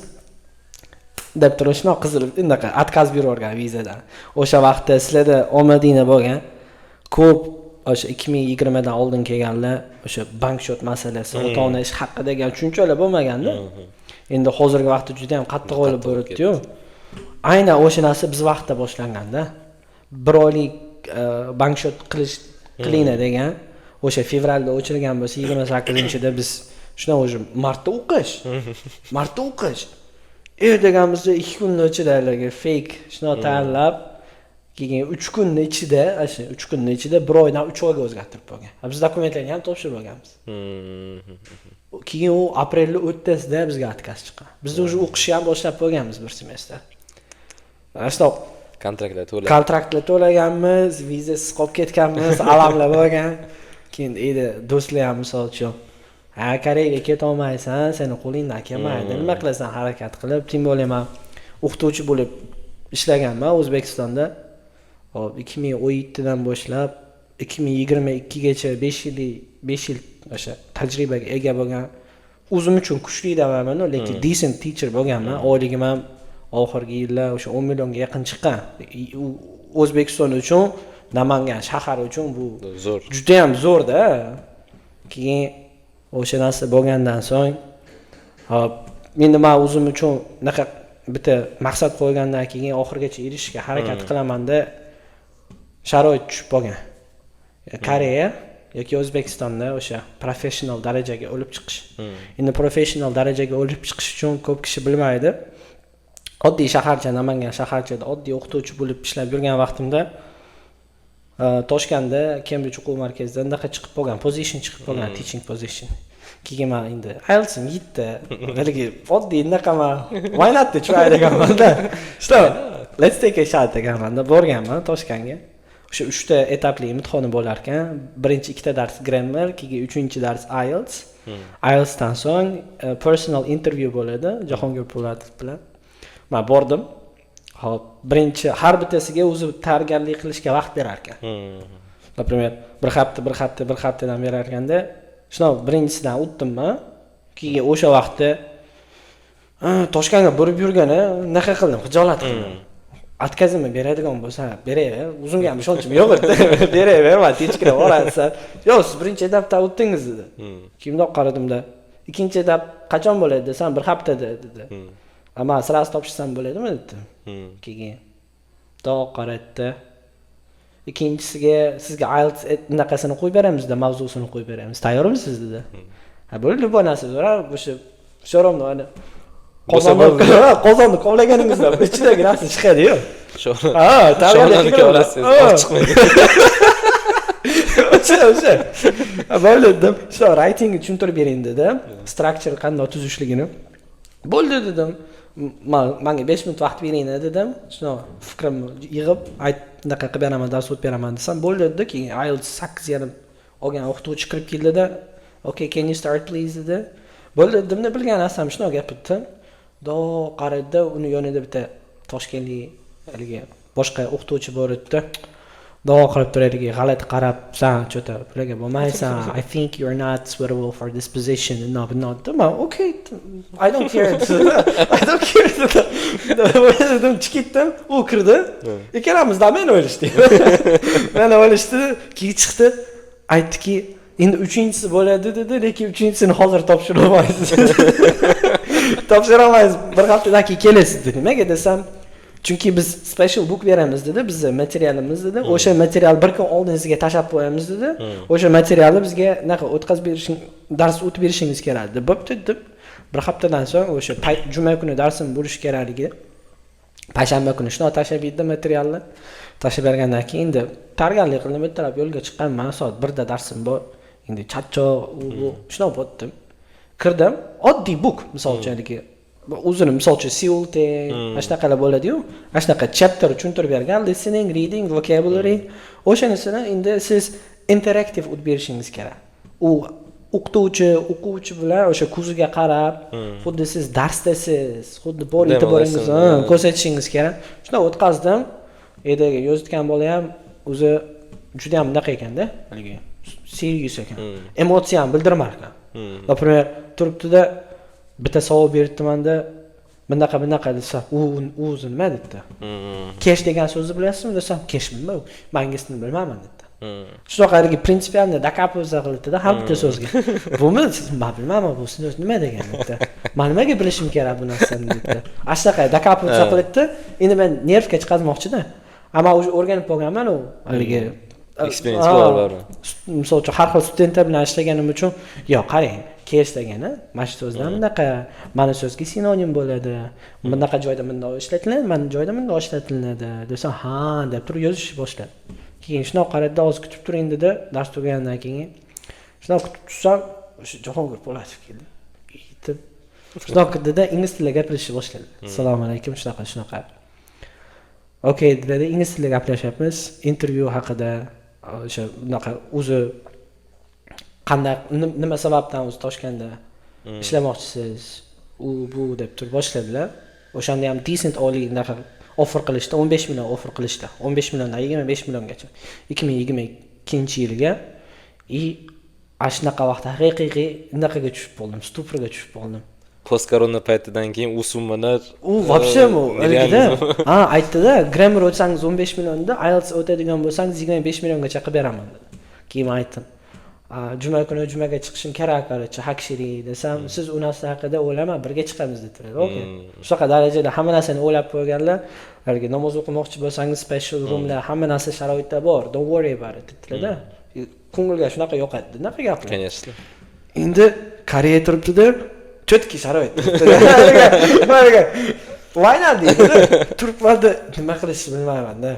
S2: Deb turib shunday qizilib, unaqa отказ berib vizadan. O'sha vaqtda sizlarda omadingda bo'lgan ko'p o'sha 2020 dan oldin kelganlar o'sha bank shot masalasi, ota-ona ish haqqi degan tushunchalar bo'lmaganda. Endi hozirgi vaqtda juda ham qattiq olib boribdi-yu. Aynan o'sha narsa biz vaqtda boshlanganda 1 oylik bank shot qilinglar degan o'sha fevralda o'chirilgan bo'lsa 28-da biz shunday o'sha martda o'qish. Deganimizda 2 kunning ichida ularga fake shunday tayyorlab, keyin 3 kunning ichida, o'sha 3 kunning ichida 1 oydan 3 oyga o'zgartirib qo'ygan. Biz dokumentlarni ham topshirib olganmiz. Keyin u aprelning 30-sida bizga отказ chiqqan. Biz уже o'qishni ham boshlab qo'yganmiz bir semestr. Mana kontraktlar to'laganmiz, vizasiz qolib ketganmiz, alamlar bo'lgan. Keyin do'stlar ham misol uchun Koreyaga keta olmaysan, seni qo'lingdan kelmaydi. Nima qilasan, harakat qilib, tim bo'lib men o'qituvchi bo'lib ishlaganman O'zbekistonda. Hop 2017 dan boshlab 2022 gacha 5 yil o'sha tajribaga ega bo'lgan. O'zim uchun kuchli damaman, lekin decent teacher bo'lganman. Oyligim ham oxirgi yillar o'sha 10 millionga yaqin chiqqan. O'zbekiston uchun, Namangan shahar uchun bu zo'r. Juda ham zo'rda. Keyin o'sha narsa bo'lgandan so'ng hop endi men o'zim uchun naqa bitta maqsad qo'ygandan keyin oxirigacha erishishga harakat qilamanda sharoit tushib qolgan. Koreya yoki O'zbekistonda o'sha professional darajaga olib chiqish. Endi professional darajaga olib chiqish uchun ko'p kishi bilmaydi. Oddiy shaharcha, Namangan shaharchada oddiy o'qituvchi bo'lib ishlab yurgan vaqtimda Toshkentda Cambridge o'quv markazida anaqa chiqib qolgan, position chiqib qolgan, teaching position. Keyin men endi IELTS'im yetdi. Balki oddiy anaqa why not deb try deganman-da. Что? Let's take a shot deganman-da. Borganman Toshkentga. O'sha 3 ta etapli imtihoni bo'lar ekan. Birinchi 2 ta dars grammar, keyin 3-chi dars IELTS. IELTSdan so'ng personal interview bo'ladi Jahongir Po'latov bilan. Men bordim. Hop, birinchi har bittasiga o'zi tayyorgarlik qilishga vaqt berar ekan. Например, bir haftadan berar ekanda, shuna birinchisidan o'tdimmi? Keyin o'sha vaqtda Toshkentga borib yurgani naqa qildim, xijolat qildim. Atkazimni beradigan bo'lsa, beraver. O'zimga ham ishonchim yo'q edi. Beraver, men tinchkina borasiz. Yo'q, siz birinchi etapda o'tdingiz dedi. Kimdoq qaradimda, ikkinchi etap qachon bo'ladi desam, bir haftada dedi. Ama sırası topshirsam bo'ladimi dedi. Keyin doq qaratdi. İkincisiga sizga IELTS naqasini qo'yib beramizda, mavzusini qo'yib beramiz. Tayyormisiz dedi. Ha bo'ldi, bu narsa so'rab, o'sha sho'romni ana qozonni qovlaganingizda ichidagi narsa chiqadi-yu. Ha, tayyorlik qilasiz, chiqmaydi. O'sha. Bo'ldi dedim. Shu writingni tushuntirib bering dedi. Structure qanday tuzishligini. Bo'ldi dedim. Menga 5 minut vaqt bering dedim. Shuna fikrimni yig'ib, anaqa qilib beraman, dars o'tib beraman desam, bo'ldi dedi. Keyin IELTS 8.5 olgan o'qituvchi kirib keldi-da, "Okay, can you start please?" dedi. Bo'ldi dedim, bilgan narsam shuna gapirdim. Do qaradi, uni yonida bitta toshkentlik haligi boshqa o'qituvchi bor edi. Do qarab turadigan, g'alati qarab, "Sen cho'ta bularga bo'lmaysan. I think you're not suitable for this position." No, okay, I don't care. I don't care. Dedim, chiqdim, u kirdi. Ikkalamiz men o'ylashdik. Meni o'ylashdi, keyin chiqdi, aytdiki, endi 3-inchisi bo'ladi dedi, lekin 3-inchisini hozir topshira olmaysiz. Topshira olmaysiz, bir haftadan keyin kelasiz dedi. Nimaga desam, chunki biz special book beramiz dedi, bizning materialimiz dedi. O'sha material bir kun oldin sizga tashab qo'yamiz dedi. O'sha materialni bizga naqa o'tkazib berishing, dars o'tib berishingiz kerak deb bo'pti deb. Bir haftadan so'ng o'sha juma kuni darsim bo'lish kerakligi. Payshanba kuni shuni tashab berdim materialni. Tashab bergandan keyin endi tayyorgarlik qildim, ertalab yo'lga chiqqanman, soat 1 da darsim bor. Endi charchoq, shuni bo'tdim. Kirdim, oddiy book, misol uchun o'zini misol uchun CLT, ashnaqalar bo'ladi-yu, ashnaqa chapter tushuntirib bergan, listening, reading, vocabulary, o'shanisini endi siz interaktiv o'tib berishingiz kerak. U o'quvchi bilan o'sha ko'ziga qarab, xuddi siz darsdasiz, xuddi bor e'tiboringizni ko'rsatishingiz kerak. Shuna o'tkazdim. Edaga yozgan bola ham o'zi juda ham naqa ekanda, haligi serious ekan. Emotsiya ham bildirmar ekan. Например, turibdi-da bitta savol beribdi-manda, bunaqa desa, u o'zi nima dedi? Cash degan so'zni bilasizmi desam, cash bilmayman, men inglizini bilmayman dedi. Shunaqaligi prinsipialni dakapoza qildi-da har bitta so'zga. Bumi men bilmayman, bu so'z nima degan dedi. Men nimaga bilishim kerak bu narsani dedi. Ashtaqa dakapoza qildi. Endi men nervga chiqazmoqchi-da. Ammo o'rganib qolganman u haligi
S1: experience bor.
S2: Misol uchun har xil studentlar bilan ishlaganim uchun, yo qarang, cash degani mana shu so'zdan bunaqa, mana so'zga sinonim bo'ladi. Bunaqa joyda bunday ishlatiladi, mana joyda bunday ishlatiladi desa, ha deb turib yozish boshladi. Keyin shuna qaradi, oz kutib turing dedi, dars tugagandan keyin. Shuna kutib tursam, o'sha Jahongir Po'latov keldi. Yetib. Shunaqa dedi, ingliz tilida gapirishni boshladi. Assalomu alaykum, shunaqa. Okay, dedi, ingliz tilida gaplashyapmiz, intervyu haqida, o'sha bunaqa o'zi qanday nima sababdan o'zi Toshkentda ishlamoqchisiz, u bu deb turib boshladilar. O'shanda ham decent oliy naqa offer qilishdi, 15 million offer qilishdi. 15 milliondan 25 milliongacha 2022-yilga. Ashnaqa vaqtda haqiqiy naqaga tushib qoldim, stuporga tushib qoldim.
S1: Post korona paytidan keyin u summalar
S2: вообще aytdi-da, grammar o'tsangiz 15 millionda, IELTS o'tadigan bo'lsangiz 25 milliongacha qilib beraman dedi. Keyin aytdim, juma kuni jumaga chiqishim kerak, короче, hakshiri desam, siz u narsa haqida o'ylama, birga chiqamiz dedilar. Okey. Shunaqa darajada hamma narsani o'ylab qo'yganlar. Agarga namoz o'qimoqchi bo'lsangiz, special roomlar, hamma narsa sharoitda bor. Don't worry about it dedilar-da. Ko'ngilga shunaqa yoqadi. Bunaqa gaplar.
S1: Конечно.
S2: Endi Koreya turibdi-da, cho'tki sharoit. Mana why not deydi. Turibdi, nima qilishni bilmayman-da.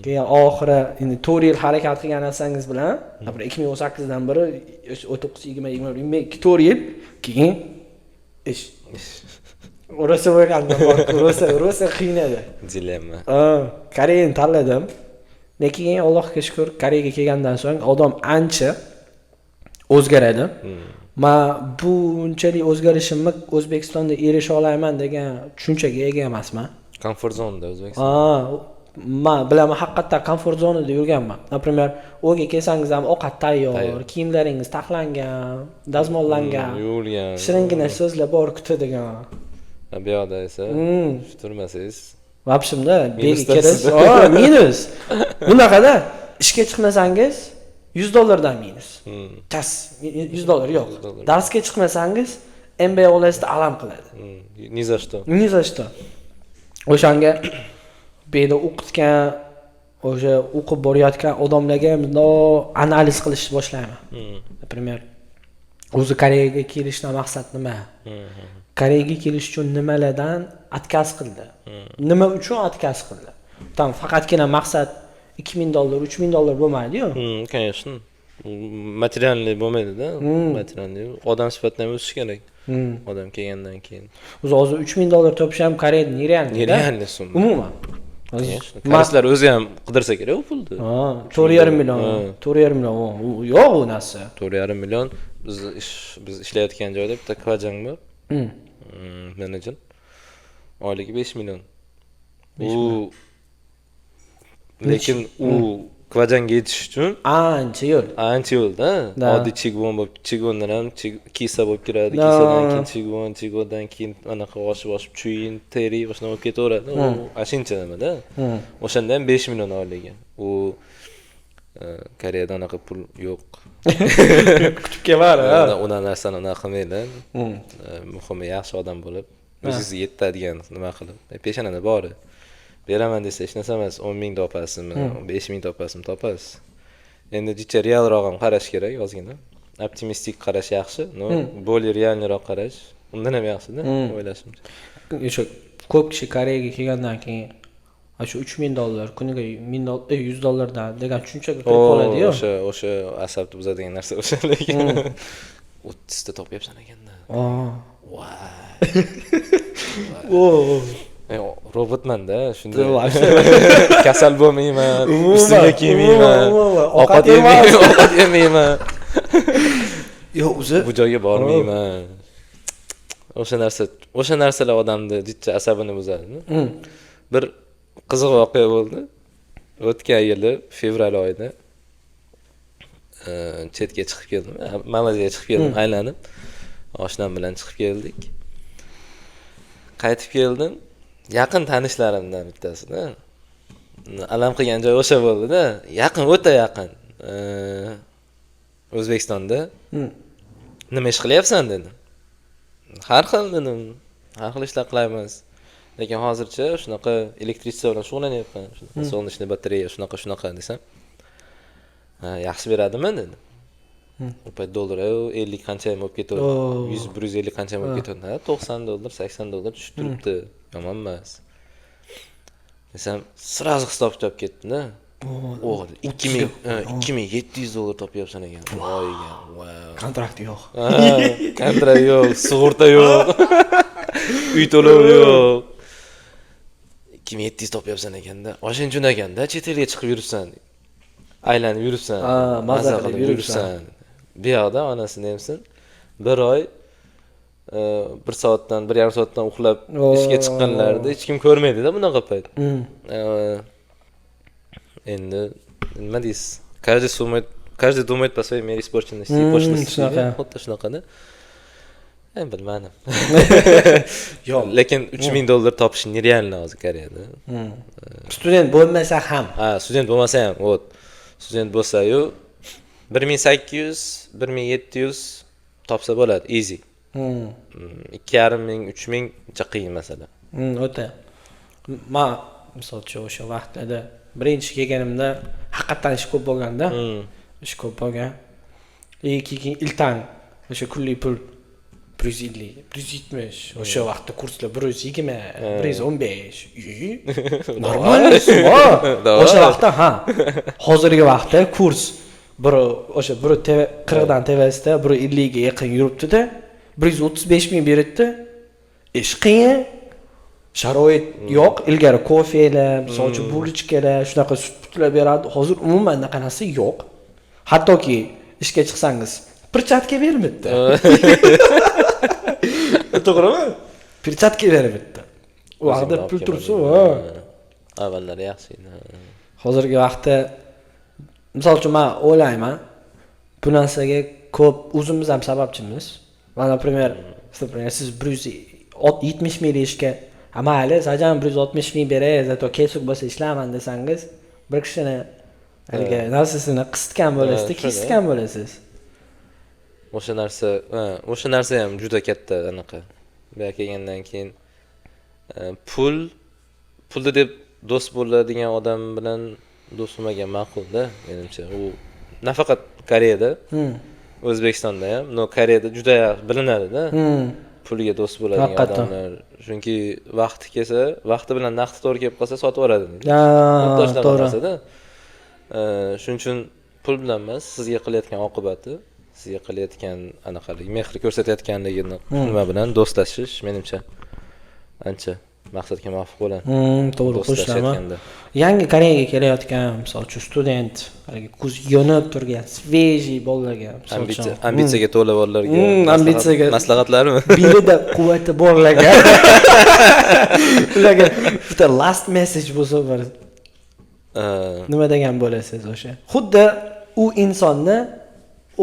S2: Keyin oxiri endi 4 yil harakat qilgan narsangiz bilan, 2018 dan beri 19, 20, 22 4 yil keyin ish. Rosa bo'lganda rosa qiyin edi.
S1: Dilemma.
S2: Koreyani tanladim. Lekin Allohga shukr, Koreyaga kelgandan so'ng odam ancha o'zgaradi. Men bunchalik o'zgarishimni O'zbekistonda erisha olmayman degan tushunchaga ega emasman.
S1: Comfort zonada O'zbekiston.
S2: Men bilaman, haqiqatdan komfort zonada yurganman. Например, o'yga kelsangiz ham ovqat tayyor, kiyimlaringiz taxlangan, dazmollangan,
S1: yuvilgan.
S2: Shiringina so'zlar bor kutadigan.
S1: Bu yoqda esa turmasangiz
S2: Vapshimda beli kirish, minus. Bunaqada ishga chiqmasangiz $100 dan minus. Tas $100 yo'q. Darsga chiqmasangiz MBA olasida alam qiladi.
S1: Ni za что.
S2: Ni za что. O'shanga beda o'qitgan, o'sha o'qib borayotgan odamlarga bundoq analiz qilishni boshlayman. Например, o'zi Koreyaga kelishdan maqsad nima? Koreyaga kelish uchun nimalardan отказ qildi? Nima uchun отказ qildi? Tam faqatgina maqsad $2000, $3000 bo'lmaydi-ku.
S1: Конечно. Materialniy bo'lmaydi-da. Materialniy. Odam sifatida o'sish kerak. Odam kelgandan keyin.
S2: O'zi hozir $3000 topish ham Koreyada nerealniy.
S1: Nerealniy summa.
S2: Umuman.
S1: Qarslar o'zi ham qidirsa kerak u pulni.
S2: 4,5 million. 4,5 million. Yo'q u narsa.
S1: 4,5 million biz ishlayotgan joyda bitta kvajang bor. Menejer. Oyligi 5 million. Lekin u kvajanga yetish uchun
S2: ancha yo'l.
S1: Ancha yo'lda. Oddiy chigvon bo'lib, chigvondan ham kisa bo'lib kiradi, kisadan keyin chigvon, chigvondan keyin anaqa oshib chuyin, teri, o'shana bo'lib ketaveradi. U ashincha nimada. O'shanda ham 5 million oyligi. U Koreyada anaqa pul yo'q.
S2: Kutib keladi.
S1: Unaqa narsani unaqa qilmaydi. Muhimi yaxshi odam bo'lib, o'zingizga yetadigan nima qilib. Peshanada bor. Beraman desa hech narsa emas, 10,000 topasizmi, 5,000 topasizmi, topasiz. Endi jicha realroq ham qarash kerak, ozgina. Optimistik qarash yaxshi, no, более realniroq qarash undan ham yaxshi-da, o'ylashimcha.
S2: O'sha ko'p kishi Koreyaga kelgandan keyin shu $3000 kuniga $100 dan degan tushunchaga kirib qoladi-yu.
S1: O'sha asabni buzadigan narsa o'sha lekin 30 ta topyapsan ekanda. Voy. Robotman-da, shunday. Kasal bo'lmayman, ustimga kiymayman, ovqat yemayman.
S2: Yo'q, o'zi
S1: bu joyga bormayman. O'sha narsalar odamni jicha asabini buzadi. Bir qiziq voqea bo'ldi. O'tgan yili fevral oyida chetga chiqib keldim. Malayziyaga chiqib keldim, aylanib. Oshnam bilan chiqib keldik. Qaytib keldim. Yaqin tanishlarimdan bittasida. Alam qilgan joy o'sha bo'ldi-da. Yaqin, o'ta yaqin. O'zbekistonda. Nima ish qilyapsan dedi. Har xil dedim. Har xil ishlar qilamiz. Lekin hozircha shunaqa elektritsiyada bilan shug'ullanyapman. Shunaqa solnechniy batareya, shunaqa desam. Yaxshi beradimi dedi. U payt dollar 50 qancha ham bo'lib ketdi. 100-150 qancha ham bo'lib ketdi. $90, $80 tushib turibdi. Yomon emas. Desam, sразу hisob-kitob ketdi-da. O'g'il, $2700 topyapsan ekan. Voyga, wow.
S2: Kontrakt yo'q.
S1: Kontrakt yo'q, sug'urta yo'q. Uy to'lovi yo'q. 2700 topyapsan ekanda. Oshin chun ekanda, chet elga chiqib yuribsan. Aylanib yuribsan. Maza qilib yuribsan. Bu yoqda onasini emsin. 1 oy 1 soatdan 1,5 soatdan uxlab ishga chiqqanlarida hech kim ko'rmaydi-da bunaqa payt. Endi nima deysiz? Каждый думает по своей мере испорченности и пошлости. Xuddi shunaqada. Bilmadim.
S2: Yo'q,
S1: lekin $3000 topish nerealniy hozir Koreyada.
S2: Student bo'lmasa ham.
S1: Student bo'lmasa ham, student bo'lsa-yu 1800, 1700 topsa bo'ladi, easy. 2500, 3000 cha qiyin masala.
S2: O'ta. Men misol uchun o'sha vaqtlarda birinchi kelganimda haqiqatan ish ko'p bo'lganda, ish ko'p bo'lgan. Keyin iltan o'sha kunlik pul 150, 170, o'sha vaqtda kurslar 120, 115. Normal summa. O'sha vaqtda hozirgi vaqtda kurs o'sha 40 dan tevasida 150 ga yaqin yuribdi-da, 135 ming beribdi. Ish qiyin. Sharoit yo'q, ilgari kofelar, misol uchun bulichkalar, shunaqa sutlar beradi. Hozir umuman unaqa narsa yo'q. Hattoki ishga chiqsangiz, perchatka bermaydi. To'g'rimi? Perchatka bermaydi. U vaqtda pul tursa,
S1: avvallari yaxshi edi.
S2: Hozirgi vaqtda misol uchun men o'ylayman, bu narsaga ko'p o'zimiz ham sababchimiz. Mana, например, siz 170 ming ishga mayli, sajan 160 ming beray, zato kesik bo'lsa ishlaman desangiz, bir kishini haligi narsasini qisitgan bo'lasiz, kesitgan bo'lasiz.
S1: O'sha narsa ham juda katta anaqa. Bu yerga kelgandan keyin pulni deb do'st bo'ladigan odam bilan do'st bo'lmagan ma'qul-da, menimcha. U nafaqat Koreyada, O'zbekistonda ham, Koreyada juda bilinadi-da. Pulga do'st bo'ladigan odamlar. Chunki vaqti kelsa, vaqti bilan naqd to'g'ri kelib qolsa sotib yuboradi. To'g'ri. Shuning uchun pul bilan emas, sizga qilayotgan oqibati, sizga qilayotgan anaqalik mehr ko'rsatayotganligini nima bilan do'stlashish menimcha ancha maqsadga muvofiq bo'ladi.
S2: To'g'ri, qo'shilaman. Yangi Koreyaga kelayotgan, misol uchun student, haligi ko'z yonib turgan, svejiy bolalarga, misol uchun
S1: ambitsiyaga to'la bolalarga maslahatlarmi?
S2: Belida quvvati borlarga ularga bitta last message bo'lsa bir nima degan bo'lasiz o'sha? Xuddi u insonni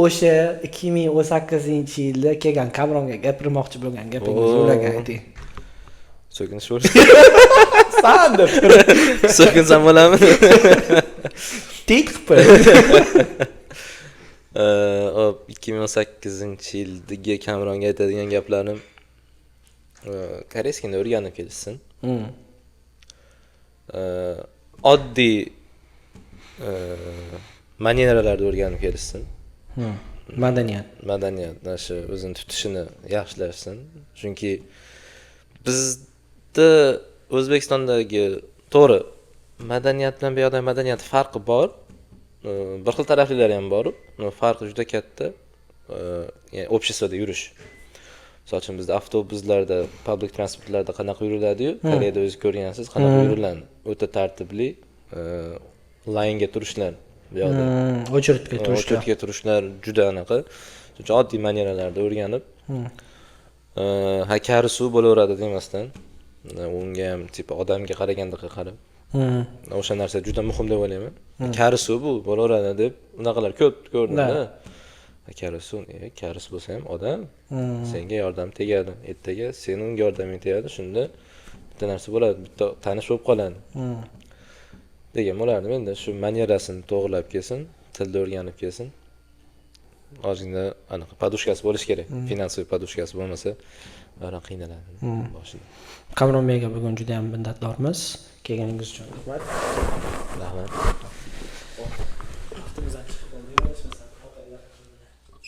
S2: o'sha 2018-yilda kelgan Kamronga gapirmoqchi bo'lgan gapingizni ularga ayting.
S1: So'kinish
S2: Sanda.
S1: So'kinsam bo'ladimi?
S2: Tik qilib.
S1: 2018-yildagi Kamronga aytadigan gaplarim koreyskini o'rganib kelishsin. Oddiy maneralarni o'rganib kelishsin. Madaniyat shu o'zini tutishini yaxshilashsin. Chunki bizda O'zbekistondagi to'g'ri madaniyat bilan bu yoqdagi madaniyat farqi bor. Bir xil taraflilari ham bor. Farqi juda katta. Ya'ni обществоda yurish. Misol uchun bizda avtobuslarda, public transportlarda qanaqa yuriladi-yu, Koreyada o'zingiz ko'rgansiz, qanaqa yuriladi. O'ta tartibli, laynga turishlar. Bu yoqda o'chirtga turishlar juda anaqa. Chunki oddiy maneralarni o'rganib, karisu bo'laveradi demasdan, unga ham tipa odamga qaraganda qarab. O'sha narsa juda muhim deb o'ylayman. Karisu bu bo'laveradi deb unaqalar ko'p ko'rdim-da. Karis bo'lsa ham odam senga yordam tegadi. Ertaga sening yordaming tegadi, shunda bitta narsa bo'ladi, bitta tanish bo'lib qoladi. Degan bo'lardi. Menda shu manierasini to'g'rilab kelsin, tilni o'rganib kelsin. Ozgina anaqa podushkasi bo'lish kerak. Finansiy podushkasi bo'lmasa, bari qiynaladi boshida.
S2: Kamron Beyga bugun juda ham minnatdormiz. Kelganingiz uchun rahmat.
S1: Rahmat.